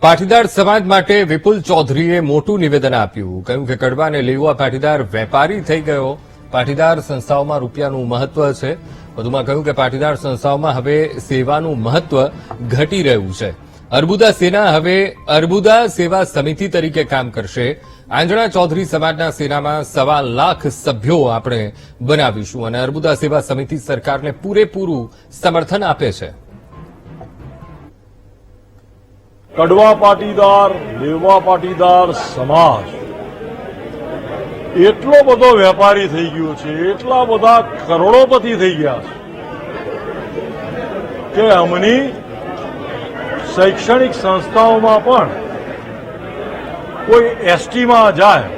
પાટીદાર સમાજ માટે વિપુલ ચૌધરીએ મોટું નિવેદન આપ્યું. કહ્યું કે કડવા અને લેવા પાટીદાર વેપારી થઈ ગયો. પાટીદાર સંસ્થાઓમાં રૂપિયાનું મહત્વ છે. વધુમાં કહ્યું કે પાટીદાર સંસ્થાઓમાં હવે સેવાનું મહત્વ ઘટી રહ્યું છે. અર્બુદા સેના હવે અર્બુદા સેવા સમિતિ તરીકે કામ કરશે. આંજણા ચૌધરી સમાજના સેનામાં 1.25 લાખ સભ્યો આપણે બનાવીશું અને અર્બુદા સેવા સમિતિ સરકારને પૂરેપૂરું સમર્થન આપે છે. કડવા પાટીદાર લેવા પાટીદાર સમાજ એટલો બધો વેપારી થઈ ગયો છે, એટલા બધા કરોડોપતિ થઈ ગયા છે કે અમની શૈક્ષણિક સંસ્થાઓમાં પણ કોઈ એસટીમાં જાય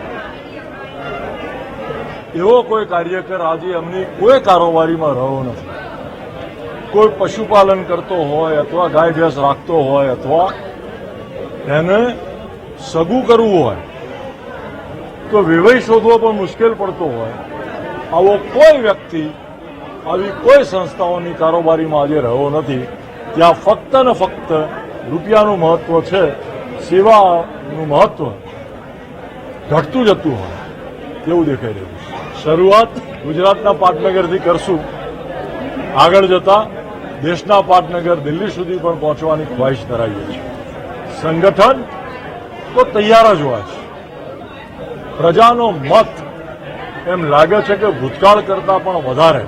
એવો કોઈ કાર્યકર આજે અમની કોઈ કારોબારીમાં રહ્યો નથી. કોઈ પશુપાલન કરતો હોય અથવા ગાય ભેંસ રાખતો હોય અથવા એને સગું કરવું હોય તો વેવાઈ શોધવો પણ મુશ્કેલ પડતો હોય, આવો કોઈ વ્યક્તિ આવી કોઈ સંસ્થાઓની કારોબારીમાં આજે રહ્યો નથી. ત્યાં ફક્ત ને ફક્ત રૂપિયાનું મહત્વ છે, સેવાનું મહત્વ ઘટતું જતું હોય તેવું દેખાઈ રહ્યું છે. શરૂઆત ગુજરાતના પાટનગરથી કરશું, આગળ જતા દેશના પાટનગર દિલ્હી સુધી પણ પહોંચવાની ખ્વાહિશ ધરાવીએ છીએ. સંગઠન તો તૈયાર જ હોય છે. પ્રજાનો મત એમ લાગે છે કે ભૂતકાળ કરતા પણ વધારે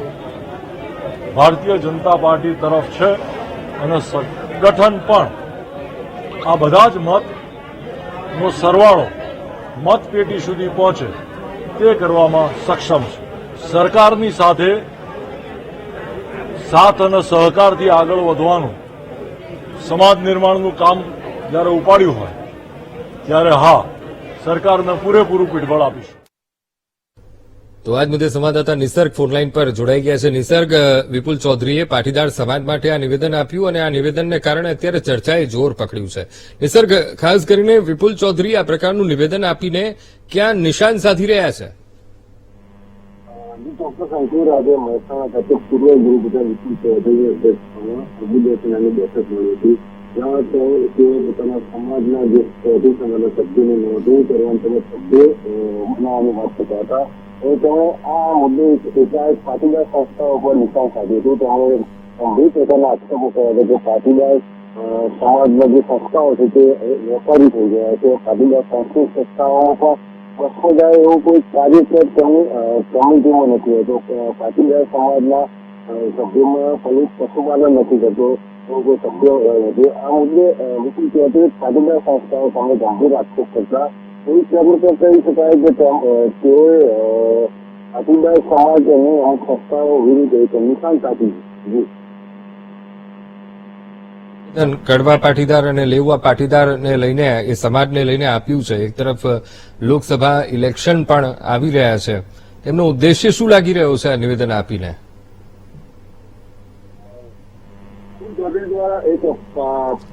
ભારતીય જનતા પાર્ટી તરફ છે અને સંગઠન પણ આ બધા જ મતનો સરવાળો મતપેટી સુધી પહોંચે તે કરવામાં સક્ષમ છે. સરકારની સાથે સાથ અને સહકારથી આગળ વધવાનું, સમાજ નિર્માણનું કામ જ્યારે ઉપાડ્યું હોય ત્યારે હા, સરકારને પૂરેપૂરું પીઠબળ આપીશું. તો આજ મુદ્દે સંવાદદાતા નિસર્ગ ફોનલાઈન પર જોડાઈ ગયા છે. નિસર્ગ, વિપુલ ચૌધરીએ પાટીદાર સમાજ માટે આ નિવેદન આપ્યું અને આ નિવેદનને કારણે અત્યારે ચર્ચાએ જોર પકડ્યું છે. નિસર્ગ, ખાસ કરીને વિપુલ ચૌધરી આ પ્રકારનું નિવેદન આપીને ક્યાં નિશાન સાધી રહ્યા છે? ચોક્કસ અંકુર, આજે મહેસાણા ખાતે પૂર્વ ગૃહપ્રધાન વિપુલ ચૌધરીની અધ્યક્ષતામાં અર્બુદા સેનાની બેઠક મળી હતી. જ્યાં તેઓ પોતાના સમાજના જે ચૌધરી સમાજના સભ્યોને નોંધણી કરવાની તેમજ સભ્યો બનાવવાની વાત કરતા હતા. તેમણે આ મુદ્દે એકાએક પાટીદાર સંસ્થાઓ પર નિશાન સાધ્યું હતું. તેમણે ગંભીર પ્રકારના આક્ષેપો કર્યા હતા કે પાટીદાર સમાજના જે સંસ્થાઓ છે તે વેપારી થઈ ગયા છે. પાટીદાર સંસ્કૃત સંસ્થાઓમાં પણ બસકો જાય એવું કોઈ કાર્યકર કમિટીમાં નથી હોતો. પાટીદાર સમાજના સભ્યોમાં પોલીસ પશુપાલન નથી કરતો એવો કોઈ સભ્ય નથી. આ મુદ્દે વિપુલ ચૌધરી પાટીદાર સંસ્થાઓ સામે ગંભીર આક્ષેપ કરતા એવી પ્રવૃત્તિ કહી શકાય કે તેઓએ પાટીદાર સમાજ અને અમુક સંસ્થાઓ વિરુદ્ધ એક નિશાન સાધ્યું. કડવા પાટીદાર અને લેવા પાટીદારને લઈને, એ સમાજને લઈને આપ્યું છે. એક તરફ લોકસભા ઇલેક્શન પણ આવી રહ્યા છે. એમનો ઉદ્દેશ્ય શું લાગી રહ્યો છે આ નિવેદન આપીને? દ્વારા એક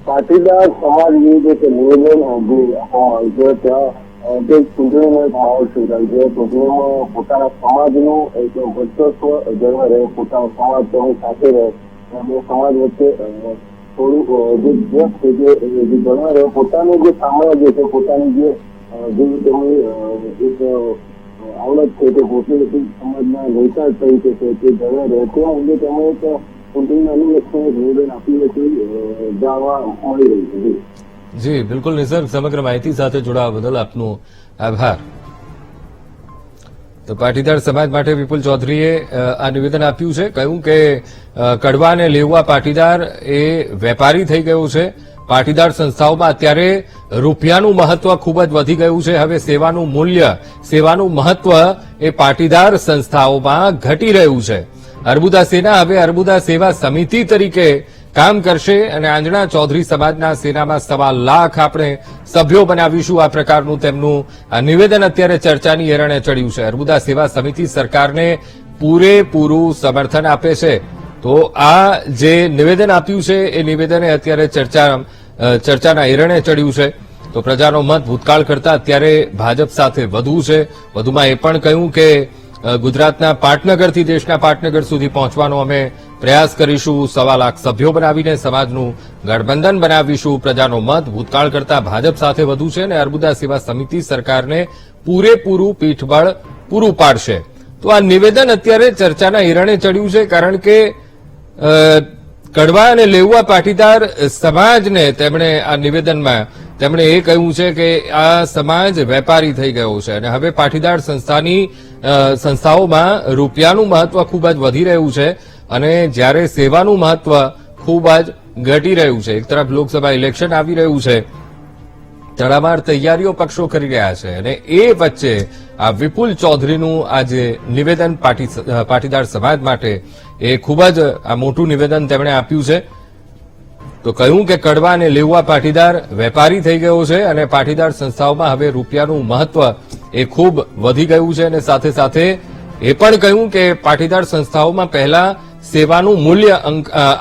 પાટીદાર સમાજ વિરુદ્ધ એક નિવેદન આપવામાં આવ્યું છે. ત્યાં તે ચૂંટણીનો એક માહોલ સર્જાય છે. ચૂંટણીમાં પોતાના સમાજનું એક વર્ચસ્વ જળવાઈ રહે, પોતાનો સમાજ તેની સાથે રહે, બે સમાજ વચ્ચે થોડું જે વ્યસ્ત છે જે જળવાઈ રહે, પોતાનું જે સામ્રાજ્ય છે, પોતાની જે તેમની એક આવડત છે તે પોતે સમાજના નેતા તરીકે છે તે જળવાઈ રહે તે અંગે તેમણે એક ચૂંટણીના અનુલક્ષીને નિવેદન આપ્યું હતું જાણવા મળી રહ્યું છે. જી બિલકુલ નિસર્ગ, સમગ્ર માહિતી સાથે જોડાવા બદલ આપનો આભાર. તો પાટીદાર સમાજ માટે વિપુલ ચૌધરીએ આ નિવેદન આપ્યું છે. કહ્યું કે કડવા અને લેવા પાટીદાર એ વેપારી થઈ ગયું છે. પાટીદાર સંસ્થાઓમાં અત્યારે રૂપિયાનું મહત્વ ખૂબ જ વધી ગયું છે. હવે સેવાનું મૂલ્ય, સેવાનું મહત્વ એ પાટીદાર સંસ્થાઓમાં ઘટી રહ્યું છે. અર્બુદા સેના હવે અર્બુદા સેવા સમિતિ તરીકે કામ કરશે અને આંજણા ચૌધરી સમાજના સેનામાં 1.25 લાખ આપણે સભ્યો બનાવીશું. આ પ્રકારનું તેમનું નિવેદન અત્યારે ચર્ચાની એરણે ચડ્યું છે. અર્બુદા સેવા સમિતિ સરકારને પૂરેપૂરું સમર્થન આપે છે. તો આ જે નિવેદન આપ્યું છે એ નિવેદને અત્યારે ચર્ચાના એરણે ચડ્યું છે. તો પ્રજાનો મત ભૂતકાળ કરતા અત્યારે ભાજપ સાથે વધુ છે. વધુમાં એ પણ કહ્યું કે ગુજરાતના પાટનગરથી દેશના પાટનગર સુધી પહોંચવાનો અમે પ્રયાસ કરીશું, 1.25 લાખ સભ્યો બનાવીને સમાજનું ગઠબંધન બનાવીશું. પ્રજાનો મત ભૂતકાળ કરતા ભાજપ સાથે વધુ છે અને અર્બુદા સેવા સમિતિ સરકારને પૂરેપૂરું પીઠબળ પૂરું પાડશે. તો આ નિવેદન અત્યારે ચર્ચાના હિરણે ચડ્યું છે, કારણ કે કડવા અને લેઉવા પાટીદાર સમાજને તેમણે આ નિવેદનમાં તેમણે એ કહ્યું છે કે આ સમાજ વેપારી થઈ ગયો છે અને હવે પાટીદાર સંસ્થાઓમાં રૂપિયાનું મહત્વ ખૂબ જ વધી રહ્યું છે અને જ્યારે સેવાનું મહત્વ ખૂબ જ ઘટી રહ્યું છે. એક તરફ લોકસભા ઇલેક્શન આવી રહ્યું છે, તડામાર તૈયારીઓ પક્ષો કરી રહ્યા છે અને એ વચ્ચે આ વિપુલ ચૌધરીનું આ જે નિવેદન પાટીદાર સમાજ માટે એ ખૂબ જ આ મોટું નિવેદન તેમણે આપ્યું છે. તો કહ્યું કે કડવા અને લેઉવા પાટીદાર વેપારી થઈ ગયો છે અને પાટીદાર સંસ્થાઓમાં હવે રૂપિયાનું મહત્વ એ ખૂબ વધી ગયું છે અને સાથે સાથે એ પણ કહ્યું કે પાટીદાર સંસ્થાઓમાં પહેલા સેવાનું મૂલ્ય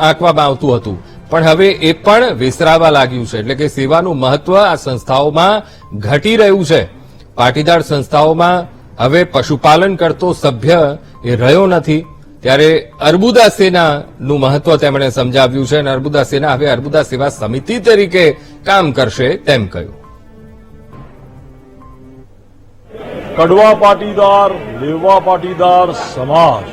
આંકવામાં આવતું હતું, પણ હવે એ પણ વિસરાવા લાગ્યું છે. એટલે કે સેવાનું મહત્વ આ સંસ્થાઓમાં ઘટી રહ્યું છે. પાટીદાર સંસ્થાઓમાં હવે પશુપાલન કરતો સભ્ય એ રહ્યો નથી. ત્યારે અર્બુદા સેનાનું મહત્વ તેમણે સમજાવ્યું છે અને અર્બુદા સેના હવે અર્બુદા સેવા સમિતિ તરીકે કામ કરશે તેમ કહ્યું. કડવા પાટીદાર, લેવા પાટીદાર સમાજ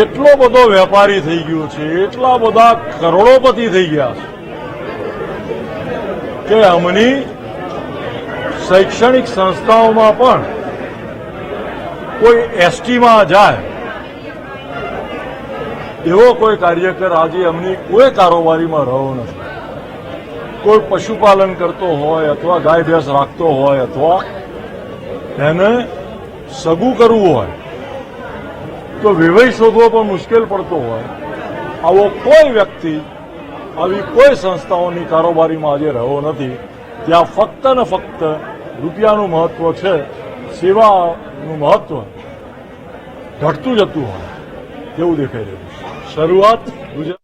એટલો બધો વેપારી થઈ ગયો છે, એટલા બધા કરોડોપતિ થઈ ગયા છે કે અમની શૈક્ષણિક સંસ્થાઓમાં પણ કોઈ એસટીમાં જાય એવો કોઈ કાર્યકર આજે અમની કોઈ કારોબારીમાં રહ્યો નથી. કોઈ પશુપાલન કરતો હોય અથવા ગાય ભેંસ રાખતો હોય અથવા એને સગું કરવું હોય તો વેવાઈ શોધવો પણ મુશ્કેલ પડતો હોય, આવો કોઈ વ્યક્તિ આવી કોઈ સંસ્થાઓની કારોબારીમાં આજે રહ્યો નથી. ત્યાં ફક્ત ને ફક્ત રૂપિયાનું મહત્વ છે, સેવાનું મહત્વ ઘટતું જતું હોય એવું દેખાઈ રહ્યું છે. શરૂઆત ગુજરાત